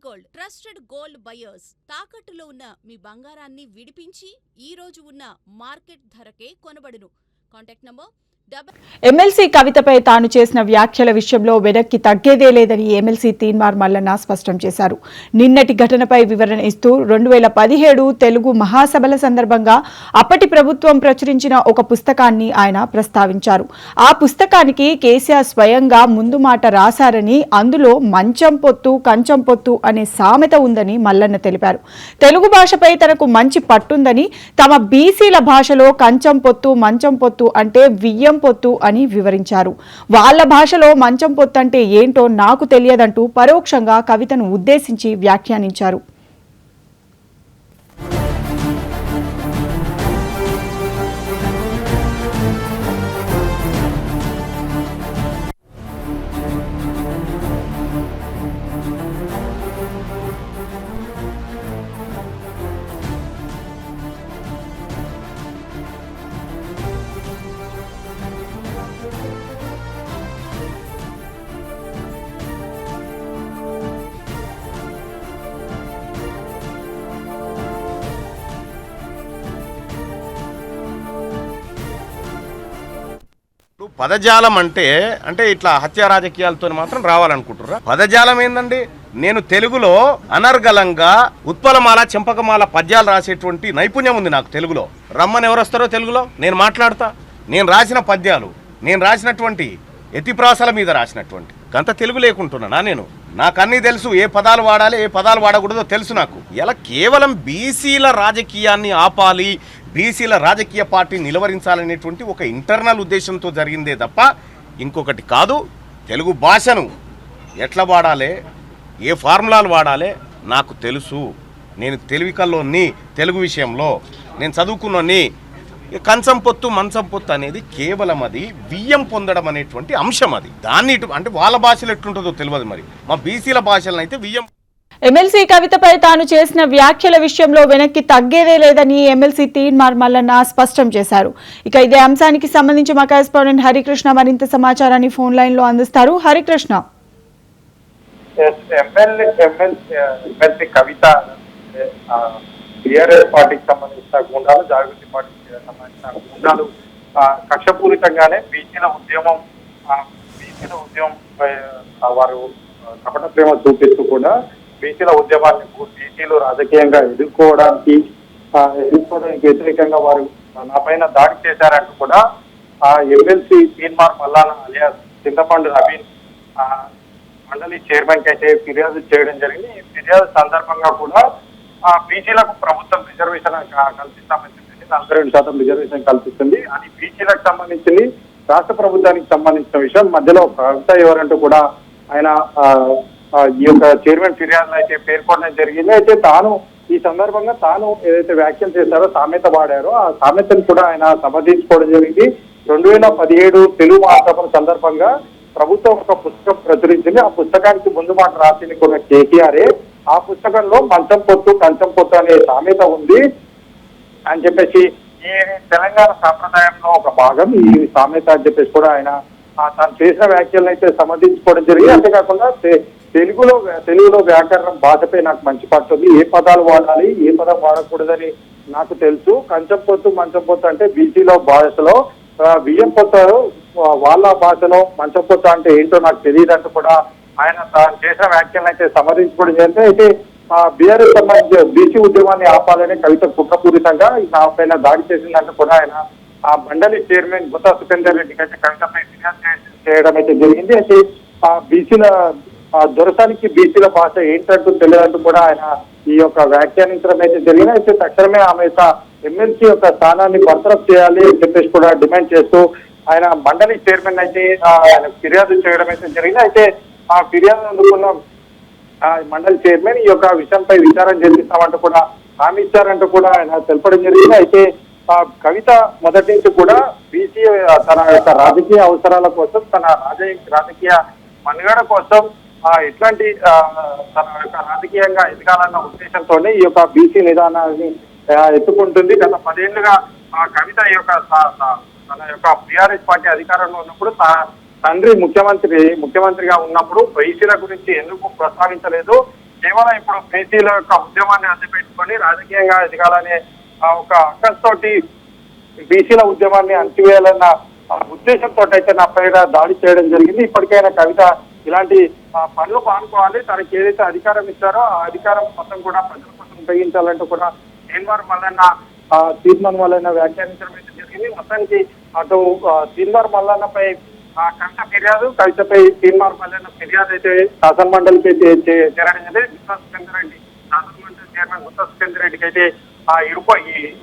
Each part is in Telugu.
గోల్డ్ ట్రస్టెడ్ గోల్డ్ బయర్స్ తాకట్టులో ఉన్న మీ బంగారాన్ని విడిపించి ఈ రోజు ఉన్న మార్కెట్ ధరకే కొనబడును. కాంటాక్ట్ నంబర్ ఎమ్మెల్సీ కవితపై తాను చేసిన వ్యాఖ్యల విషయంలో వెనక్కి తగ్గేదే లేదని ఎమ్మెల్సీ తీన్మార్ మల్లన్న స్పష్టం చేశారు. నిన్నటి ఘటనపై వివరణ ఇస్తూ 2017 తెలుగు మహాసభల సందర్భంగా అప్పటి ప్రభుత్వం ప్రచురించిన ఒక పుస్తకాన్ని ఆయన ప్రస్తావించారు. ఆ పుస్తకానికి కేసీఆర్ స్వయంగా ముందు మాట రాశారని, అందులో మంచం పొత్తు కంచం పొత్తు అనే సామెత ఉందని మల్లన్న తెలిపారు. తెలుగు భాషపై తనకు మంచి పట్టుందని, తమ బీసీల భాషలో కంచం పొత్తు మంచం పొత్తు అంటే వియ్యం పొత్తు అని వివరించారు. వాళ్ళ భాషలో మంచం పొత్తు అంటే ఏంటో నాకు తెలియదంటూ పరోక్షంగా కవితను ఉద్దేశించి వ్యాఖ్యానించారు. పదజాలం అంటే ఇట్లా హత్యా రాజకీయాలతో మాత్రం రావాలనుకుంటుర్రా? పదజాలం ఏందండి? నేను తెలుగులో అనర్గళంగా ఉత్పలమాల చెంపకమాల పద్యాలు రాసేటువంటి నైపుణ్యం ఉంది నాకు తెలుగులో. రమ్మని ఎవరు వస్తారో తెలుగులో నేను మాట్లాడతా. నేను రాసిన పద్యాలు, నేను రాసినటువంటి ఎతిప్రాసల మీద రాసినటువంటి అంత తెలుగు లేకుంటున్నానా? నాకు అన్నీ తెలుసు. ఏ పదాలు వాడాలి, ఏ పదాలు వాడకూడదో తెలుసు నాకు. ఇలా కేవలం బీసీల రాజకీయాన్ని ఆపాలి, బీసీల రాజకీయ పార్టీ నిలవరించాలనేటువంటి ఒక ఇంటర్నల్ ఉద్దేశంతో జరిగిందే తప్ప ఇంకొకటి కాదు. తెలుగు భాషను ఎట్లా వాడాలి, ఏ ఫార్ములాలు వాడాలి నాకు తెలుసు. నేను తెలివికల్లోని తెలుగు విషయంలో నేను చదువుకున్నోని. కంచం పొత్తు మంచం పొత్తు అనేది కేవలం అది బియ్యం పొందడం అనేటువంటి అంశం. అది దాన్ని అంటే వాళ్ళ భాషలో ఎట్లుంటుందో తెలియదు. మరి మా బీసీల భాషలను అయితే బియ్యం. ఎమ్మెల్సీ కవితపై తాను చేసిన వ్యాఖ్యల విషయంలో వెనక్కి తగ్గేదే లేదని ఎమ్మెల్సీ తీన్మార్ మల్లన్న స్పష్టం చేశారు. ఇక ఇదే అంశానికి సంబంధించి మా కరెస్పాండెంట్ హరికృష్ణ మరింత సమాచారాన్ని ఫోన్ లైన్ లో అందిస్తారు. హరికృష్ణ, ఎమ్మెల్సీ కవిత టీఆర్ఎస్ పార్టీకి సంబంధించిన గుండాలు, జాగృతి పార్టీకి సంబంధించిన గుండాలు కక్షపూరితంగానే బీసీల ఉద్యమం వారు కపట ప్రేమ చూపిస్తూ కూడా బీసీల ఉద్యమాన్ని బీసీలు రాజకీయంగా ఎదుర్కోవడానికి వ్యతిరేకంగా వారు నా పైన దాడి చేశారంటూ కూడా ఎమ్మెల్సీ తీన్మార్ మల్లన్న అలియాస్ చింతపండు నవీన్ మండలి చైర్మన్ కి అయితే ఫిర్యాదు చేయడం జరిగింది. ఈ ఫిర్యాదు సందర్భంగా కూడా బీసీలకు ప్రభుత్వం రిజర్వేషన్ కల్పిస్తామని చెప్పింది. 42% రిజర్వేషన్ కల్పిస్తుంది. అది బీసీలకు సంబంధించింది, రాష్ట్ర ప్రభుత్వానికి సంబంధించిన విషయం. మధ్యలో కవిత ఎవరంటూ కూడా ఆయన ఈ యొక్క చైర్మన్ ఫిర్యాదులు అయితే పేర్కొనడం జరిగింది. అయితే తాను ఈ సందర్భంగా తాను ఏదైతే వ్యాఖ్యలు చేశారో, సామెత వాడారో, ఆ సామెతను కూడా ఆయన సమర్థించుకోవడం జరిగింది. 2017 తెలుగు మహాసభల సందర్భంగా ప్రభుత్వం ఒక పుస్తకం ప్రచురించింది. ఆ పుస్తకానికి ముందు మాట రాసింది కూడా కేటీఆర్ఏ. ఆ పుస్తకంలో మంచం పొత్తు కంచం పొత్తు అనే సామెత ఉంది అని చెప్పేసి, ఈ తెలంగాణ సాంప్రదాయంలో ఒక భాగం ఈ సామెత అని చెప్పేసి కూడా ఆయన తాను చేసిన వ్యాఖ్యలను అయితే సమర్థించుకోవడం జరిగింది. అంతేకాకుండా తెలుగులో వ్యాకరణం భాషపై నాకు మంచి పట్టుంది. ఏ పదాలు వాడాలి, ఏ పదం వాడకూడదని నాకు తెలుసు. కంచం పొత్తు మంచం పొత్తు అంటే బీసీలో భాషలో, బియ్యం పొత్తు వాళ్ళ భాషలో, మంచం పొత్తు అంటే ఏంటో నాకు తెలియదు అంటూ కూడా ఆయన తాను చేసిన వ్యాఖ్యలను అయితే సమర్థించుకోవడం జరిగింది. అయితే బీఆర్ఎస్ సంబంధించి బీసీ ఉద్యమాన్ని ఆపాలని కవిత కుట్రపూరితంగా నా పైన దాడి చేసిందంటూ కూడా ఆయన ఆ మండలి చైర్మన్ గుత్తా సుఖేందర్ రెడ్డికి అయితే కవితపై ఫిర్యాదు చేయడం అయితే జరిగింది. అయితే ఆ బీసీల దొరసానికి బీసీల భాష ఏంటంటూ తెలియదంటూ కూడా ఆయన ఈ యొక్క వ్యాఖ్యానించడం అయితే జరిగింది. అయితే తక్షణమే ఆమె యొక్క ఎమ్మెల్సీ యొక్క స్థానాన్ని బర్తరఫ్ చేయాలి అని చెప్పేసి కూడా డిమాండ్ చేస్తూ ఆయన మండలి చైర్మన్ అయితే ఆయన ఫిర్యాదు చేయడం అయితే జరిగింది. అయితే ఆ ఫిర్యాదు అందుకున్న మండలి చైర్మన్ ఈ యొక్క విషయంపై విచారణ జరిపిస్తామంటూ కూడా హామీ ఇచ్చారంటూ కూడా ఆయన తెలపడం జరిగింది. అయితే కవిత మొదటి నుంచి కూడా బీసీ తన యొక్క రాజకీయ అవసరాల కోసం, తన రాజకీయ మనుగడ కోసం ఎట్లాంటి తన యొక్క రాజకీయంగా ఎదగాలన్న ఉద్దేశంతోనే ఈ యొక్క బీసీ నిదానాన్ని ఎత్తుకుంటుంది. గత 10 ఏళ్లుగా కవిత ఈ యొక్క తన యొక్క టీఆర్ఎస్ పార్టీ అధికారంలో ఉన్నప్పుడు తండ్రి ముఖ్యమంత్రిగా ఉన్నప్పుడు బీసీల గురించి ఎందుకు ప్రస్తావించలేదు, కేవలం ఇప్పుడు బీసీల యొక్క ఉద్యమాన్ని అందిపెట్టుకొని రాజకీయంగా ఎదగాలనే ఒక అక్కస్తోటి బీసీల ఉద్యమాన్ని అంటివేయాలన్న ఉద్దేశంతో అయితే నా పైన దాడి చేయడం జరిగింది. ఇప్పటికైనా కవిత ఇలాంటి పనులు పానుకోవాలి, తనకి ఏదైతే అధికారం ఇచ్చారో ఆ అధికారం మొత్తం కూడా ప్రజల కోసం ఉపయోగించాలంటూ కూడా తీన్మార్ మల్లన్న తీర్మాన్ మల్లన్న వ్యాఖ్యానించడం అయితే జరిగింది. మొత్తానికి అటు తీన్మార్ మల్లన్నపై కవిత ఫిర్యాదు, కవితపై తీన్మార్ మల్లన్న ఫిర్యాదు అయితే శాసన మండలికి అయితే చేరడం జరిగింది. గుత్తా సుఖేందర్ రెడ్డి శాసన మండలి చైర్మన్ గుత్తా సుఖేందర్ రెడ్డికి అయితే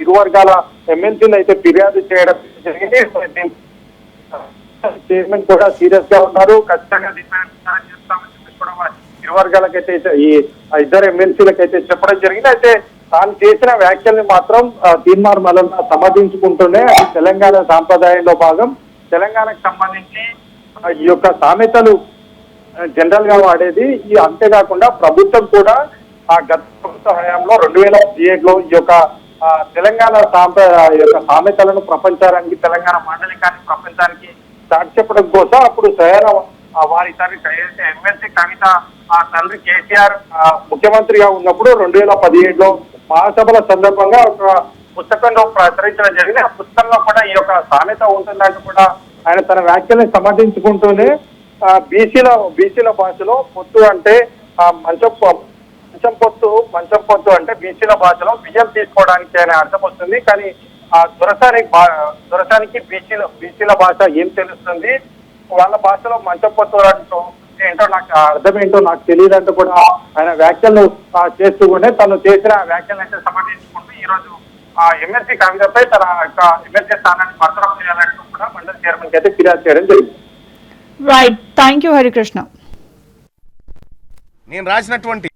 ఇరు వర్గాల ఎమ్మెల్సీలు అయితే ఫిర్యాదు చేయడం జరిగింది. చైర్మన్ కూడా సీరియస్ గా ఉన్నారు, ఖచ్చితంగా దీనిపై విచారణ చేస్తామని చెప్పి కూడా ఇరు వర్గాలకైతే ఈ ఇద్దరు ఎమ్మెల్సీలకైతే చెప్పడం జరిగింది. అయితే తాను చేసిన వ్యాఖ్యల్ని మాత్రం తీన్మార్ మల్లన్న సమర్థించుకుంటూనే అది తెలంగాణ సాంప్రదాయంలో భాగం, తెలంగాణకు సంబంధించి ఈ యొక్క సామెతలు జనరల్ గా వాడేది. ఈ అంతేకాకుండా ప్రభుత్వం కూడా గత ప్రభుత్వ హయాంలో 2017లో ఈ యొక్క తెలంగాణ యొక్క సామెతలను ప్రపంచానికి, తెలంగాణ మాండలికానికి ప్రపంచానికి చాటి చెప్పడం కోసం అప్పుడు స్వయాన వారి తండ్రి ఎమ్మెల్సీ కవిత తండ్రి కేసీఆర్ ముఖ్యమంత్రిగా ఉన్నప్పుడు 2017లో మహాసభల సందర్భంగా ఒక పుస్తకంలో ప్రచురించడం జరిగింది. ఆ పుస్తకంలో కూడా ఈ యొక్క సామెత ఉంటుందంటూ కూడా ఆయన తన వ్యాఖ్యల్ని సమర్థించుకుంటూనే బీసీల భాషలో పొత్తు అంటే మంచం పొత్తు అంటే బీసీల భాషలో బియ్యం తీసుకోవడానికి అనే అర్థం వస్తుంది. కానీ ఆ దొరసానికి బీసీల భాష ఏం తెలుస్తుంది, వాళ్ళ భాషలో మంచం పొత్తు అంటూ ఏంటో నాకు అర్థం ఏంటో నాకు తెలియదంటూ కూడా ఆయన వ్యాఖ్యలు చేస్తూనే తను చేసిన వ్యాఖ్యలు అయితే సమర్థించుకుంటూ ఈ రోజు ఎమ్మెల్సీ కవితపై తన యొక్క ఎమ్మెల్సీ స్థానాన్ని బర్తరఫ్ చేయాలంటూ కూడా మండలి చైర్మన్ కి అయితే ఫిర్యాదు చేయడం జరిగింది. Right, thank you Harikrishna. నేను రాసినటువంటి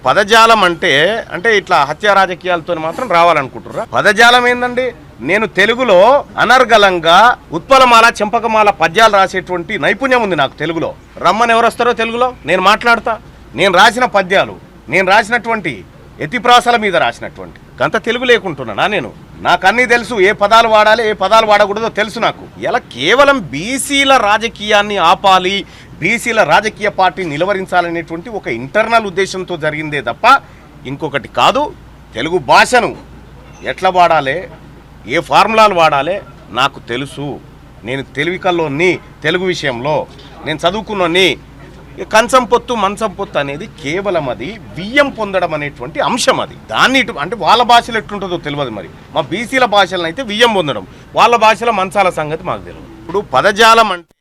పదజాలం అంటే ఇట్లా హత్యా రాజకీయాలతో మాత్రం రావాలనుకుంటుర్రా? పదజాలం ఏందండి? నేను తెలుగులో అనర్గళంగా ఉత్పలమాల చెంపకమాల పద్యాలు రాసేటువంటి నైపుణ్యం ఉంది నాకు తెలుగులో. రమ్మని ఎవరు వస్తారో తెలుగులో నేను మాట్లాడతా. నేను రాసిన పద్యాలు, నేను రాసినటువంటి ఎతిప్రాసల మీద రాసినటువంటి గంత తెలుగు లేకుంటున్నా నేను. నాకు అన్నీ తెలుసు, ఏ పదాలు వాడాలి ఏ పదాలు వాడకూడదో తెలుసు నాకు. ఇలా కేవలం బీసీల రాజకీయాన్ని ఆపాలి, బీసీల రాజకీయ పార్టీ నిలవరించాలనేటువంటి ఒక ఇంటర్నల్ ఉద్దేశంతో జరిగిందే తప్ప ఇంకొకటి కాదు. తెలుగు భాషను ఎట్లా వాడాలి, ఏ ఫార్ములాలు వాడాలి నాకు తెలుసు. నేను తెలివికల్లోని తెలుగు విషయంలో నేను చదువుకున్నోని. కంచం పొత్తు మంచం పొత్తు అనేది కేవలం అది బియ్యం పొందడం అనేటువంటి అంశం. అది దాన్ని అంటే వాళ్ళ భాషలో ఎట్లుంటుందో తెలియదు. మరి మా బీసీల భాషలను అయితే బియ్యం పొందడం, వాళ్ళ భాషలో మంచాల సంగతి మాకు తెలియదు. ఇప్పుడు పదజాలం అంటే